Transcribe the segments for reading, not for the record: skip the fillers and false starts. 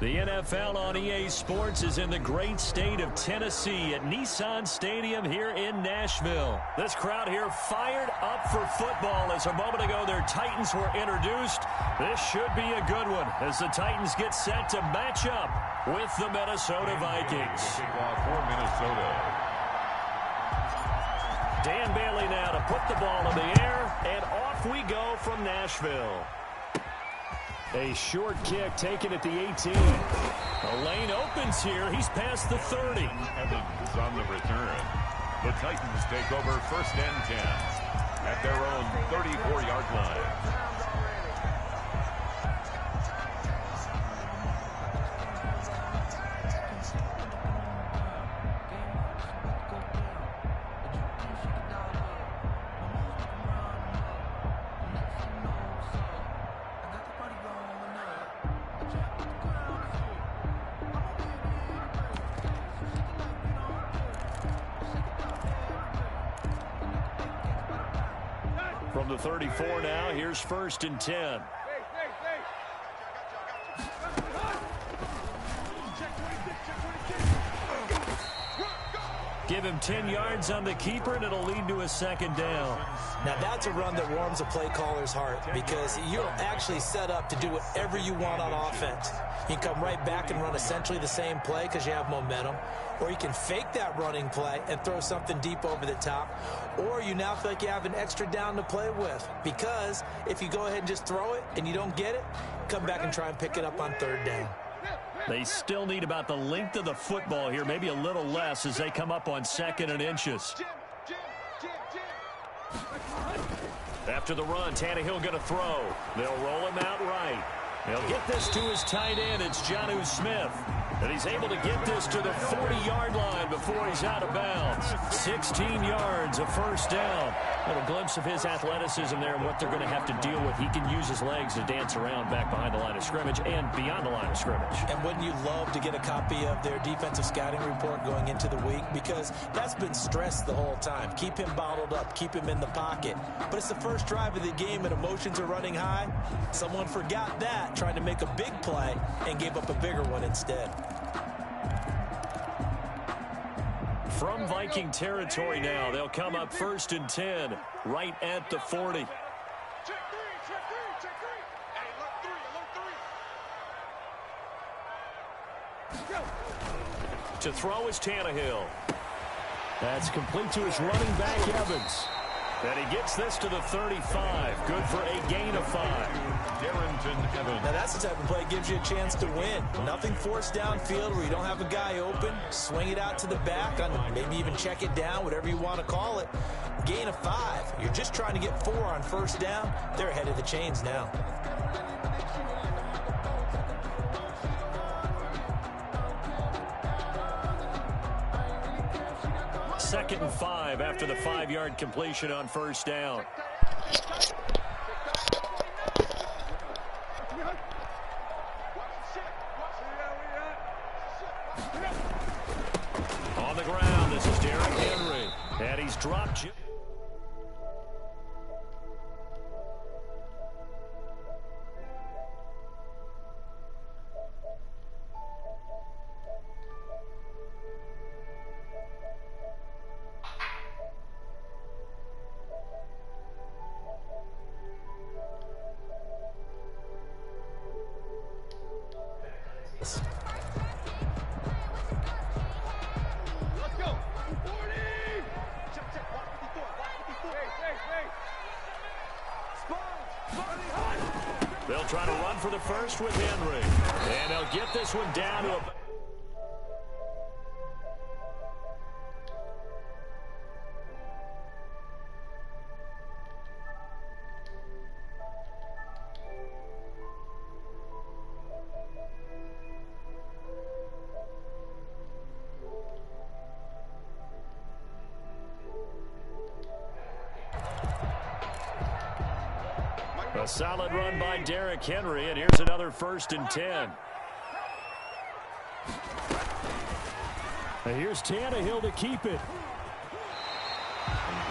The NFL on EA Sports is in the great state of Tennessee at Nissan Stadium here in Nashville. This crowd here fired up for football as a moment ago their Titans were introduced. This should be a good one as the Titans get set to match up with the Minnesota Vikings. Kickoff for Minnesota. Dan Bailey now to put the ball in the air, and off we go from Nashville. A short kick taken at the 18. The lane opens here. He's past the 30. Evans on the return. The Titans take over 1st and 10 at their own 34-yard line. From the 34 now, here's 1st and 10. Give him 10 yards on the keeper, and it'll lead to a 2nd down. Now, that's a run that warms a play caller's heart because you're actually set up to do whatever you want on offense. You can come right back and run essentially the same play because you have momentum, or you can fake that running play and throw something deep over the top, or you now feel like you have an extra down to play with because if you go ahead and just throw it and you don't get it, come back and try and pick it up on 3rd down. They still need about the length of the football here, maybe a little less as they come up on 2nd and inches. After the run, Tannehill going to throw. They'll roll him out right. He'll get this to his tight end. It's Jonnu Smith. And he's able to get this to the 40-yard line before he's out of bounds. 16 yards, a 1st down. A little glimpse of his athleticism there and what they're going to have to deal with. He can use his legs to dance around back behind the line of scrimmage and beyond the line of scrimmage. And wouldn't you love to get a copy of their defensive scouting report going into the week? Because that's been stressed the whole time. Keep him bottled up. Keep him in the pocket. But it's the first drive of the game and emotions are running high. Someone forgot that, trying to make a big play and gave up a bigger one instead. From Viking territory now, they'll come up 1st and 10, right at the 40. To throw is Tannehill. That's complete to his running back, Evans. And he gets this to the 35. Good for a gain of 5. Darrington Evans. Now that's the type of play that gives you a chance to win. Nothing forced downfield where you don't have a guy open. Swing it out to the back, on maybe even check it down, whatever you want to call it. Gain of 5. You're just trying to get 4 on 1st down. They're ahead of the chains now. 2nd and 5 after the 5-yard completion on 1st down. On the ground, this is Derrick Henry. And he's dropped. They'll try to run for the first with Henry. And they'll get this one down to a... A solid run by Derrick Henry, and here's another 1st and 10. And here's Tannehill to keep it.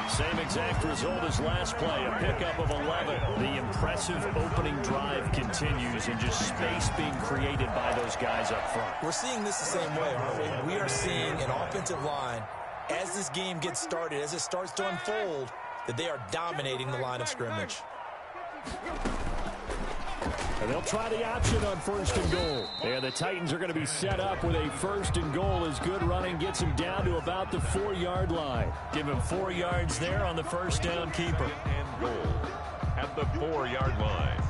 Same exact result as last play, a pickup of 11. The impressive opening drive continues and just space being created by those guys up front. We're seeing this the same way, aren't we? We are seeing an offensive line, as this game gets started, as it starts to unfold, that they are dominating the line of scrimmage. And they'll try the option on 1st and goal. And the Titans are going to be set up with a 1st and goal as good running gets him down to about the 4-yard line. Give him 4 yards there on the first down keeper. And goal at the 4-yard line.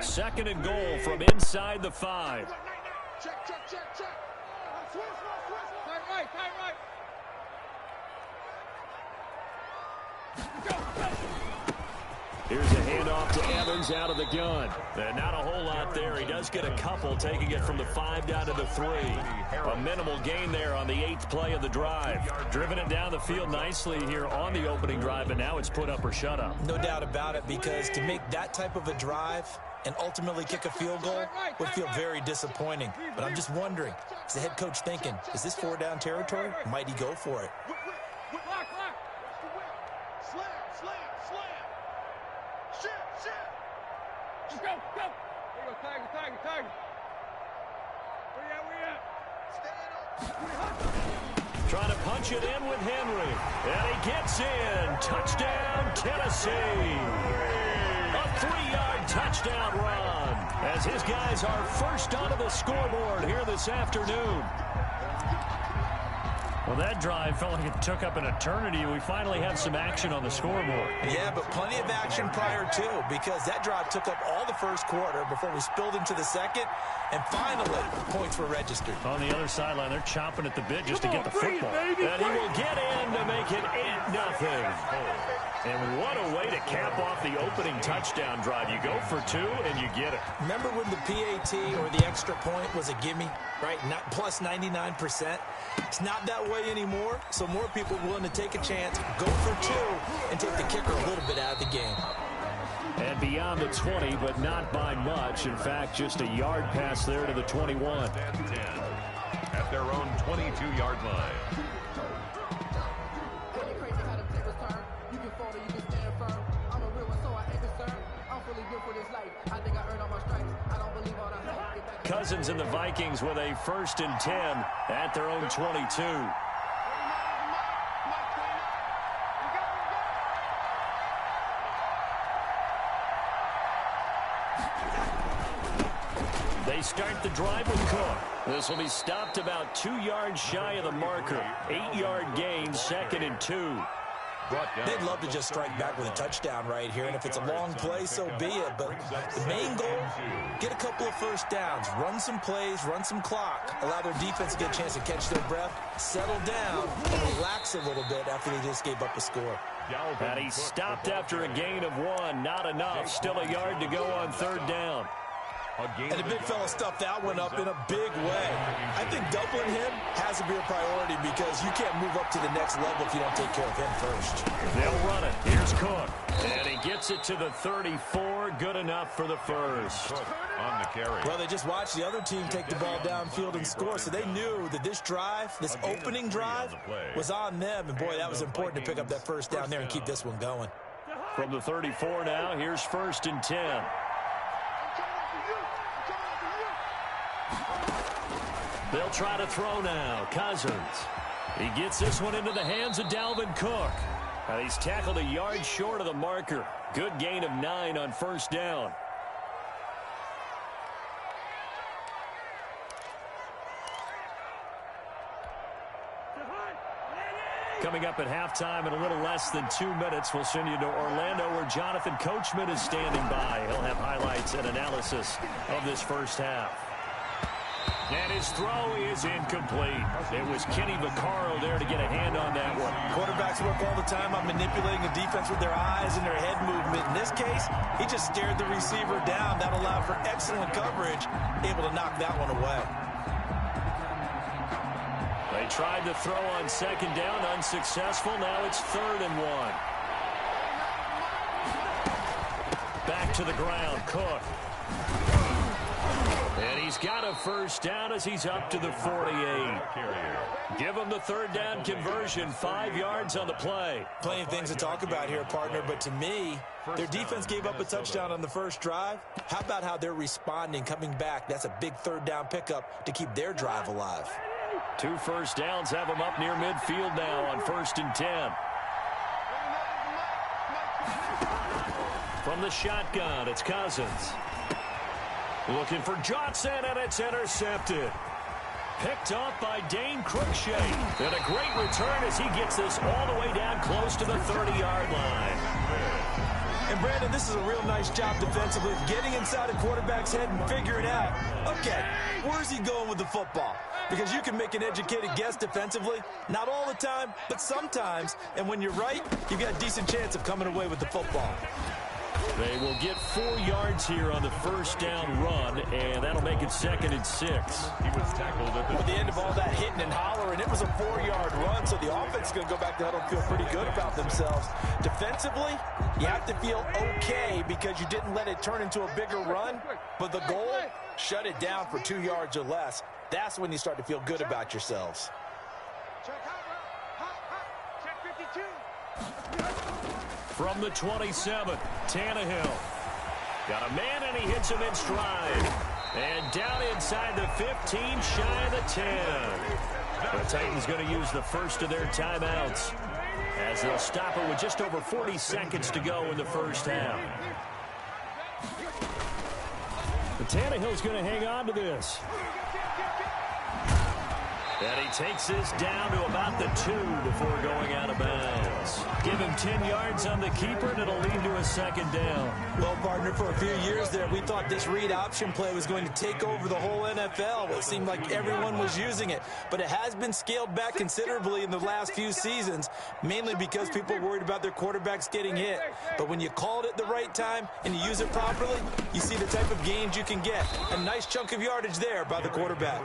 Second and goal from inside the 5. Check. Switch. Tight right. Here's a handoff to Evans out of the gun. And not a whole lot there. He does get a couple, taking it from the 5 down to the 3. A minimal gain there on the 8th play of the drive. Driven it down the field nicely here on the opening drive, and now it's put up or shut up. No doubt about it, because to make that type of a drive and ultimately kick a field goal would feel very disappointing. But I'm just wondering, is the head coach thinking, is this 4-down territory? Might he go for it? Lock. Slam. Shit. Go. There you go, Tiger. Where you at? Stand up. Trying to punch it in with Henry. And he gets in. Touchdown, Tennessee. A 3-yard touchdown run as his guys are first onto the scoreboard here this afternoon. Well, that drive felt like it took up an eternity. We finally have some action on the scoreboard. Yeah, but plenty of action prior to, because that drive took up all the first quarter before we spilled into the second, and finally, points were registered. On the other sideline, they're chomping at the bit just to get the football. And he will get in to make it 8-0. And what a way to cap off the opening touchdown drive. You go for 2, and you get it. Remember when the PAT or the extra point was a gimme, right? Not plus 99%. It's not that way anymore, so more people are willing to take a chance, go for 2, and take the kicker a little bit out of the game. And beyond the 20, but not by much. In fact, just a yard pass there to the 21. And 10 at their own 22-yard line. Cousins and the Vikings with a 1st and 10 at their own 22. They start the drive with Cook. This will be stopped about 2 yards shy of the marker. 8-yard gain, 2nd and 2. They'd love to just strike back with a touchdown right here, and if it's a long play, so be it. But the main goal, get a couple of first downs, run some plays, run some clock, allow their defense to get a chance to catch their breath, settle down, and relax a little bit after they just gave up a score. And he stopped after a gain of 1. Not enough. Still a yard to go on 3rd down. And the big fella stuffed that one up in a big way. I think doubling him has to be a priority, because you can't move up to the next level if you don't take care of him first. They'll run it. Here's Cook. And he gets it to the 34. Good enough for the 1st. Cook on the carry. Well, they just watched the other team take the ball downfield and score, so they knew that this drive, this opening drive, was on them. And, boy, that was important to pick up that 1st down there and keep this one going. From the 34 now, here's 1st and 10. They'll try to throw now. Cousins. He gets this one into the hands of Dalvin Cook. He's tackled a yard short of the marker. Good gain of 9 on 1st down. Coming up at halftime in a little less than 2 minutes, we'll send you to Orlando, where Jonathan Coachman is standing by. He'll have highlights and analysis of this first half. And his throw is incomplete. It was Kenny Vaccaro there to get a hand on that one. Quarterbacks work all the time on manipulating the defense with their eyes and their head movement. In this case, he just stared the receiver down. That allowed for excellent coverage, able to knock that one away. They tried to throw on second down, unsuccessful. Now it's 3rd and 1. Back to the ground, Cook. And he's got a first down as he's up to the 48. Give him the 3rd down conversion, 5 yards on the play. Plenty of things to talk about here, partner, but to me, their defense gave up a touchdown on the first drive. How about how they're responding, coming back? That's a big 3rd down pickup to keep their drive alive. 2 first downs have them up near midfield now on 1st and 10. From the shotgun, it's Cousins. Looking for Johnson, and it's intercepted. Picked off by Dane Cruikshank. And a great return as he gets this all the way down close to the 30-yard line. And, Brandon, this is a real nice job defensively, getting inside a quarterback's head and figuring out, okay, where's he going with the football? Because you can make an educated guess defensively, not all the time, but sometimes. And when you're right, you've got a decent chance of coming away with the football. They will get 4 yards here on the first down run, and that'll make it 2nd and 6. He was tackled at the end of all that hitting and hollering. It was a 4-yard run, so the offense is going to go back to huddle and feel pretty good about themselves. Defensively, you have to feel okay because you didn't let it turn into a bigger run, but the goal, shut it down for 2 yards or less. That's when you start to feel good about yourselves. From the 27, Tannehill. Got a man, and he hits him in stride. And down inside the 15, shy of the 10. The Titans going to use the first of their timeouts as they'll stop it with just over 40 seconds to go in the first half. The Tannehill's going to hang on to this. And he takes this down to about the 2 before going out of bounds. Give him 10 yards on the keeper, and it'll lead to a 2nd down. Well, partner, for a few years there, we thought this read option play was going to take over the whole NFL. It seemed like everyone was using it. But it has been scaled back considerably in the last few seasons, mainly because people are worried about their quarterbacks getting hit. But when you call it at the right time and you use it properly, you see the type of gains you can get. A nice chunk of yardage there by the quarterback.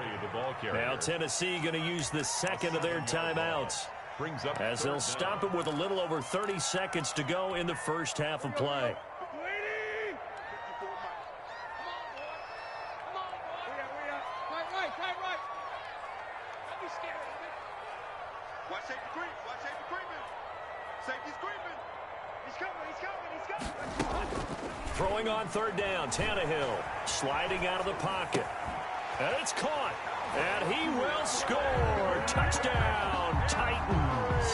Now Tennessee going to use the 2nd of their timeouts as they'll stop it with a little over 30 seconds to go in the first half of play. Throwing on 3rd down, Tannehill sliding out of the pocket. And it's caught. And he will score. Touchdown, Titans.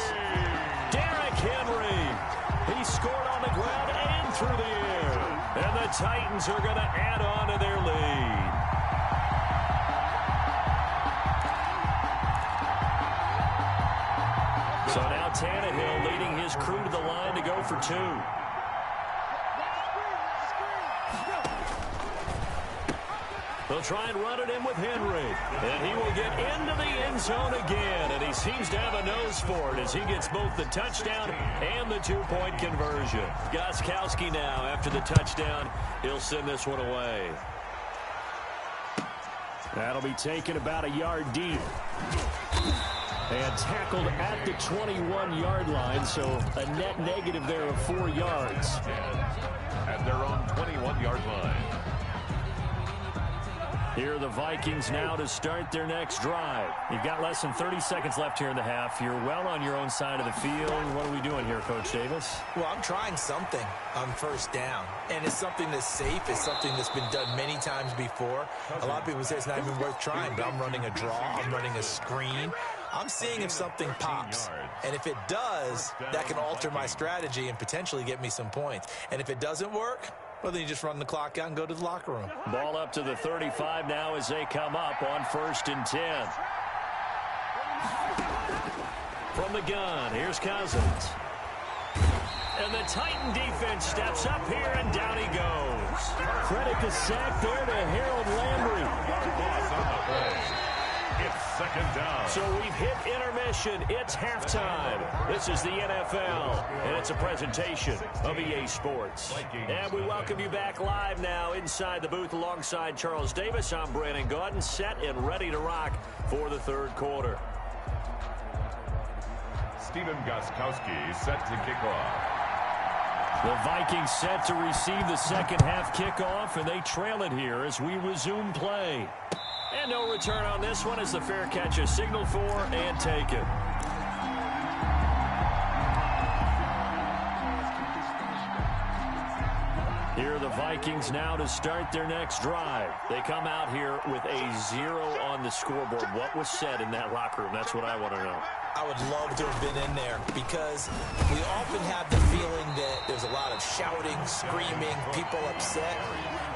Derrick Henry. He scored on the ground and through the air. And the Titans are going to add on to their lead. So now Tannehill leading his crew to the line to go for 2. They'll try and run it in with Henry. And he will get into the end zone again. And he seems to have a nose for it as he gets both the touchdown and the 2-point conversion. Gostkowski now, after the touchdown, he'll send this one away. That'll be taken about a yard deep. And tackled at the 21-yard line, so a net negative there of 4 yards. At their own 21-yard line. Here are the Vikings now to start their next drive. You've got less than 30 seconds left here in the half. You're well on your own side of the field. What are we doing here, Coach Davis? Well, I'm trying something on 1st down. And it's something that's safe. It's something that's been done many times before. A lot of people say it's not even worth trying, but I'm running a draw. I'm running a screen. I'm seeing if something pops. And if it does, that can alter my strategy and potentially get me some points. And if it doesn't work, well, then you just run the clock out and go to the locker room. Ball up to the 35 now as they come up on 1st and 10. From the gun, here's Cousins. And the Titan defense steps up here, and down he goes. Credit the sack there to Harold Landry. It's second down. So we've hit intermission. It's halftime. This is the NFL, and it's a presentation of EA Sports. And we welcome you back live now inside the booth alongside Charles Davis. I'm Brandon Gaudin, set and ready to rock for the third quarter. Stephen Gostkowski set to kick off. The Vikings set to receive the second half kickoff, and they trail it here as we resume play. And no return on this one as the fair catch is signaled for and taken. Here are the Vikings now to start their next drive. They come out here with a 0 on the scoreboard. What was said in that locker room? That's what I want to know. I would love to have been in there because we often have the feeling that there's a lot of shouting, screaming, people upset.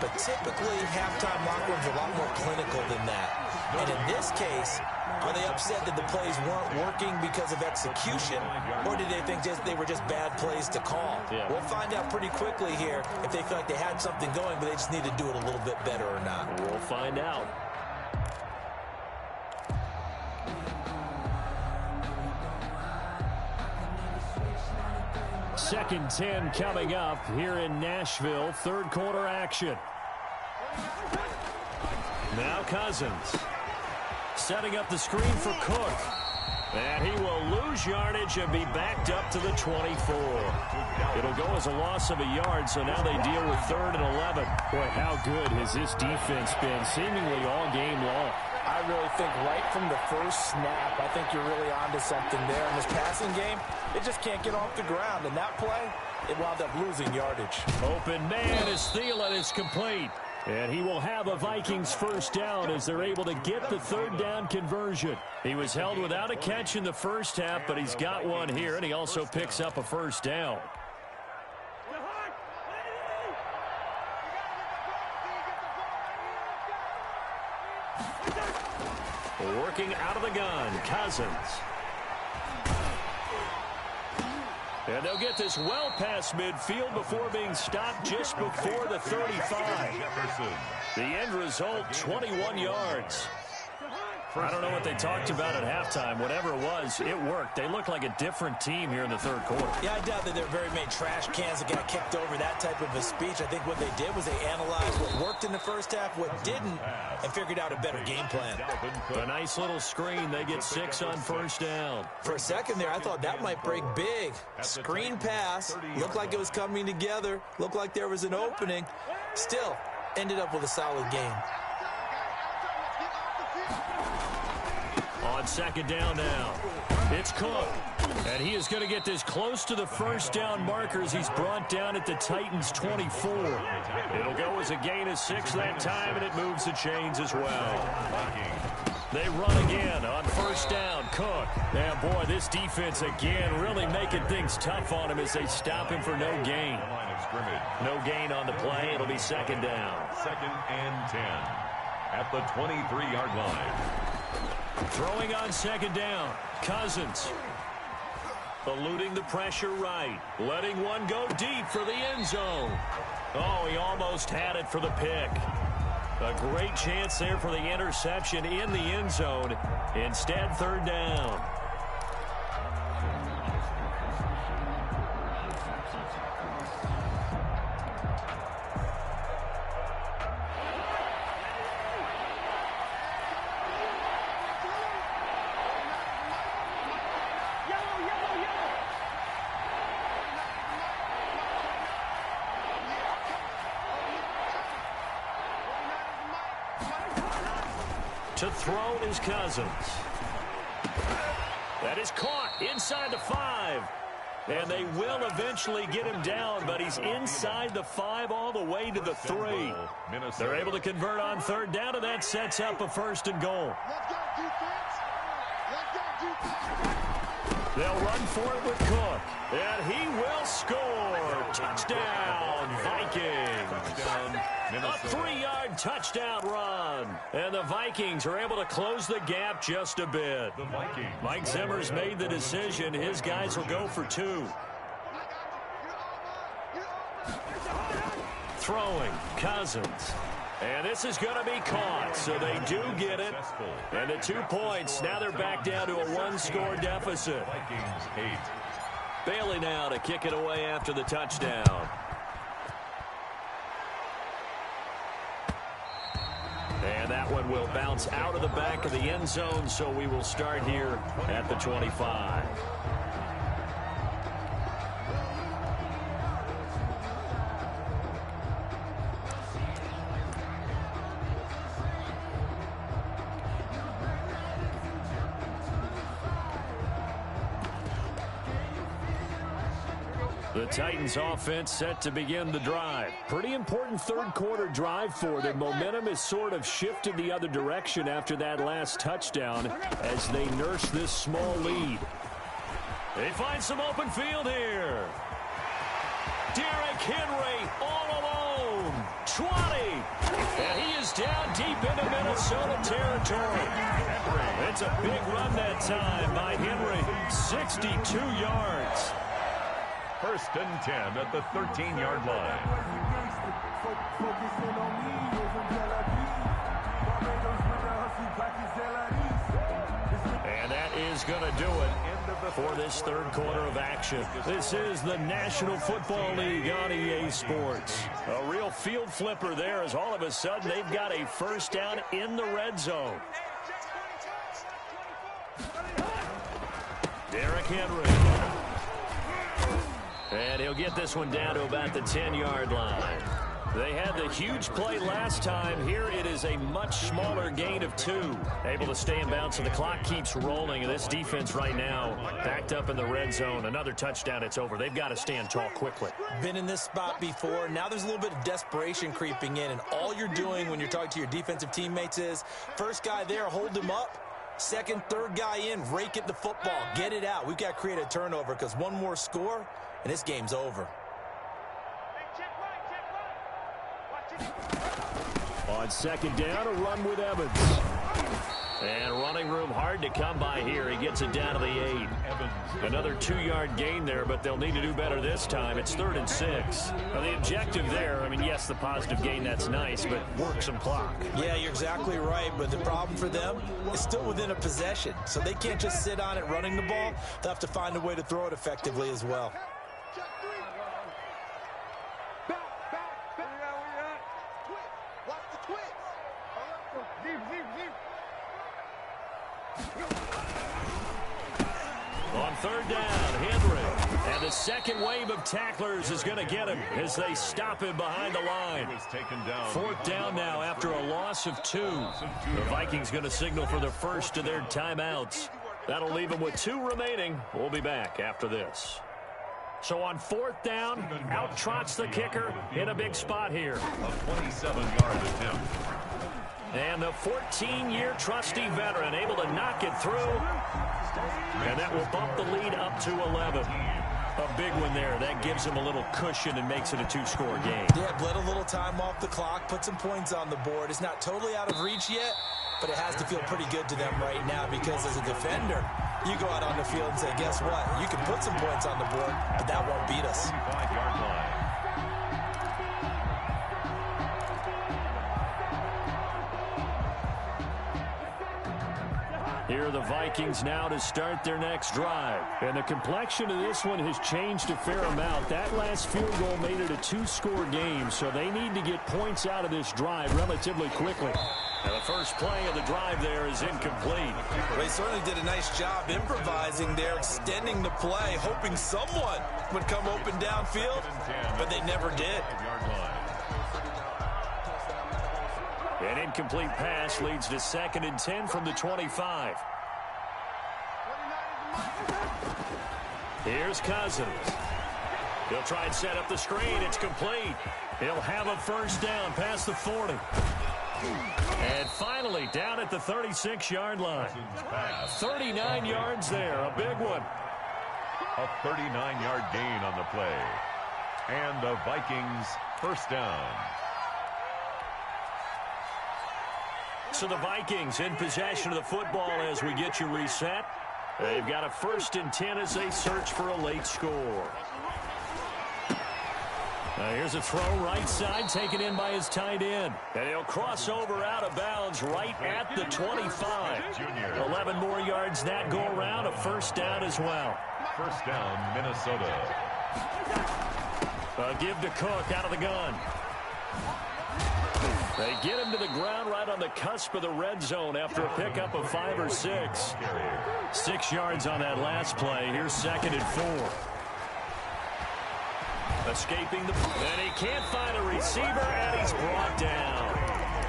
But typically, halftime locker rooms are a lot more clinical than that. And in this case, are they upset that the plays weren't working because of execution? Or did they think they were just bad plays to call? Yeah. We'll find out pretty quickly here if they feel like they had something going, but they just need to do it a little bit better or not. We'll find out. Second 10 coming up here in Nashville. Third quarter action. Now Cousins. Setting up the screen for Cook. And he will lose yardage and be backed up to the 24. It'll go as a loss of a yard, so now they deal with 3rd and 11. Boy, how good has this defense been seemingly all game long? I really think right from the first snap, I think you're really onto something there. In this passing game, it just can't get off the ground. And that play, it wound up losing yardage. Open man is Thielen. It's complete. And he will have a Vikings first down as they're able to get the third down conversion. He was held without a catch in the first half, but he's got one here, and he also picks up a first down. Working out of the gun, Cousins. And they'll get this well past midfield before being stopped just before the 35. The end result, 21 yards. I don't know what they talked about at halftime. Whatever it was, it worked. They look like a different team here in the third quarter. Yeah, I doubt that there are very many trash cans that got kicked over, that type of a speech. I think what they did was they analyzed what worked in the first half, what didn't, and figured out a better game plan. A nice little screen. They get 6 on first down. For a second there, I thought that might break big. Screen pass. Looked like it was coming together. Looked like there was an opening. Still, ended up with a solid game. On second down now, it's Cook. And he is going to get this close to the first down markers. He's brought down at the Titans' 24. It'll go as a gain of 6 that time, and it moves the chains as well. They run again on first down. Cook. And boy, this defense again really making things tough on him as they stop him for no gain. No gain on the play. It'll be second down. 2nd and 10 at the 23-yard line. Throwing on second down, Cousins. Eluding the pressure right. Letting one go deep for the end zone. Oh, he almost had it for the pick. A great chance there for the interception in the end zone. Instead, third down. To throw is Cousins. That is caught inside the 5. And they will eventually get him down, but he's inside the 5 all the way to the 3. They're able to convert on third down, and that sets up a first and goal. They'll run for it with Cook. And he will score. Touchdown, Vikings. A 3-yard touchdown run. And the Vikings are able to close the gap just a bit. Mike Zimmer's made the decision. His guys will go for 2. throwing. Cousins. And this is going to be caught, so they do get it. And at 2 points, now they're back down to a one-score deficit. Vikings 8. Bailey now to kick it away after the touchdown. And that one will bounce out of the back of the end zone, so we will start here at the 25. The Titans offense set to begin the drive. Pretty important third quarter drive for them. Momentum has sort of shifted the other direction after that last touchdown as they nurse this small lead. They find some open field here. Derrick Henry all alone. 20. And he is down deep into Minnesota territory. It's a big run that time by Henry. 62 yards. First and 10 at the 13-yard line. And that is going to do it for this third quarter of action. This is the National Football League on EA Sports. A real field flipper there as all of a sudden they've got a first down in the red zone. Derrick Henry. And he'll get this one down to about the 10-yard line. They had the huge play last time. Here it is a much smaller gain of 2. Able to stay in bounds, so the clock keeps rolling. And this defense right now backed up in the red zone. Another touchdown, it's over. They've got to stand tall quickly. Been in this spot before. Now there's a little bit of desperation creeping in. And all you're doing when you're talking to your defensive teammates is, first guy there, hold him up. Second, third guy in, rake at the football. Get it out. We've got to create a turnover because one more score, and this game's over. On second down, a run with Evans. And running room hard to come by here. He gets it down to the 8. Another 2-yard gain there, but they'll need to do better this time. It's 3rd and 6. Now, the objective there, I mean, yes, the positive gain, that's nice, but work some clock. Yeah, you're exactly right, but the problem for them is still within a possession. So they can't just sit on it running the ball. They'll have to find a way to throw it effectively as well. On third down, Henry. And the second wave of tacklers is going to get him as they stop him behind the line. Fourth down now after a loss of 2. The Vikings going to signal for the first of their timeouts. That'll leave them with 2 remaining. We'll be back after this. So on fourth down, out trots the kicker in a big spot here. A 27-yard attempt. And the 14-year trusty veteran able to knock it through. And that will bump the lead up to 11. A big one there. That gives him a little cushion and makes it a 2-score game. Yeah, bled a little time off the clock, put some points on the board. It's not totally out of reach yet, but it has to feel pretty good to them right now because as a defender, you go out on the field and say, guess what? You can put some points on the board, but that won't beat us. 35-yard line. Here are the Vikings now to start their next drive. And the complexion of this one has changed a fair amount. That last field goal made it a 2-score game, so they need to get points out of this drive relatively quickly. And the first play of the drive there is incomplete. They certainly did a nice job improvising there, extending the play, hoping someone would come open downfield, but they never did. An incomplete pass leads to 2nd and 10 from the 25. Here's Cousins. He'll try and set up the screen. It's complete. He'll have a first down past the 40. And finally down at the 36-yard line. 39 yards there, a big one. A 39-yard gain on the play. And the Vikings first down. So the Vikings in possession of the football as we get you reset. They've got a 1st and 10 as they search for a late score. Here's a throw right side, taken in by his tight end. And he'll cross over out of bounds right at the 25. 11 more yards that go around, a first down as well. First down, Minnesota. Give to Cook out of the gun. They get him to the ground right on the cusp of the red zone after a pickup of 5 or 6. 6 yards on that last play. Here's 2nd and 4. Escaping the... And he can't find a receiver, and he's brought down.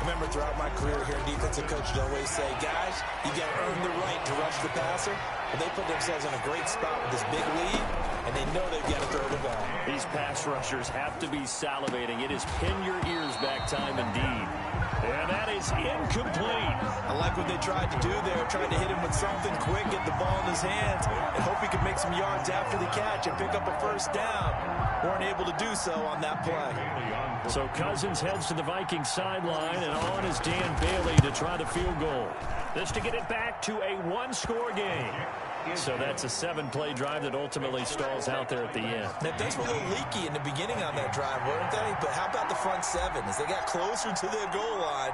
Remember, throughout my career here, defensive coaches always say, guys, you got to earn the right to rush the passer. But they put themselves in a great spot with this big lead, and they know they've got to throw the ball. These pass rushers have to be salivating. It is pin your ears back time indeed. And that is incomplete. I like what they tried to do there, tried to hit him with something quick, get the ball in his hands, and hope he could make some yards after the catch and pick up a first down. Weren't able to do so on that play. So Cousins heads to the Vikings sideline, and on is Dan Bailey to try the field goal. This to get it back to a one-score game. So that's a 7-play drive that ultimately stalls out there at the end. Now, things were a little leaky in the beginning on that drive, weren't they? But how about the front 7? As they got closer to the goal line,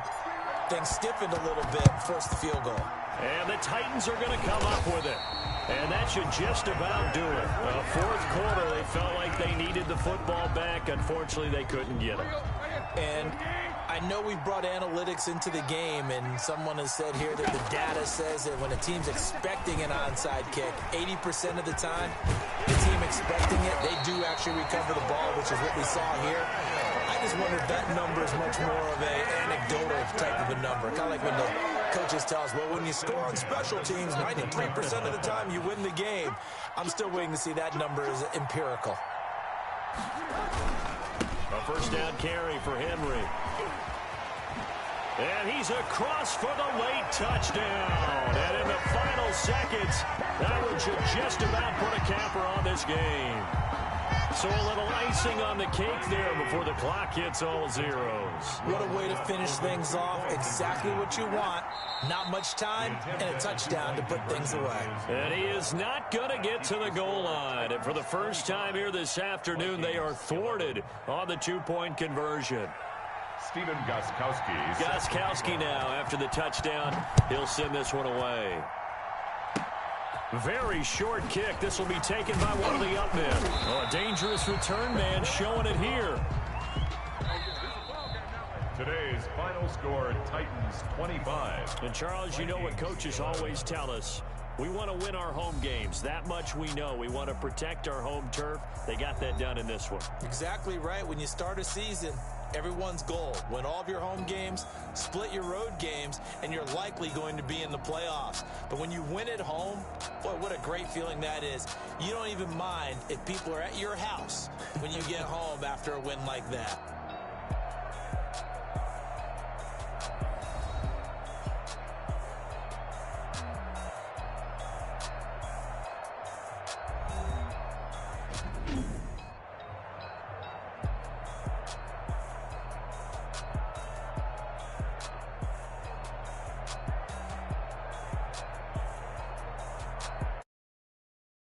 things stiffened a little bit, forced the field goal. And the Titans are going to come up with it. And that should just about do it. Fourth quarter, they felt like they needed the football back. Unfortunately, they couldn't get it. And I know we brought analytics into the game, and someone has said here that the data says that when a team's expecting an onside kick, 80% of the time, the team expecting it, they do actually recover the ball, which is what we saw here. I just wonder if that number is much more of an anecdotal type of a number. Kind of like when the coaches tell us, well, when you score on special teams, 93% of the time you win the game. I'm still waiting to see that number is empirical. A first down carry for Henry. And he's across for the late touchdown. And in the final seconds, that one should just about put a capper on this game. So a little icing on the cake there before the clock hits all zeros. What a way to finish things off. Exactly what you want. Not much time and a touchdown to put things away. And he is not going to get to the goal line. And for the first time here this afternoon, they are thwarted on the two-point conversion. Stephen Gostkowski. Gostkowski now, after the touchdown, he'll send this one away. Very short kick. This will be taken by one of the up men. Oh, a dangerous return man showing it here. Today's final score, Titans 25. And Charles, you know what coaches always tell us. We want to win our home games. That much we know. We want to protect our home turf. They got that done in this one. Exactly right. When you start a season, everyone's goal, win all of your home games, split your road games, and you're likely going to be in the playoffs. But when you win at home, boy, what a great feeling that is. You don't even mind if people are at your house when you get home after a win like that.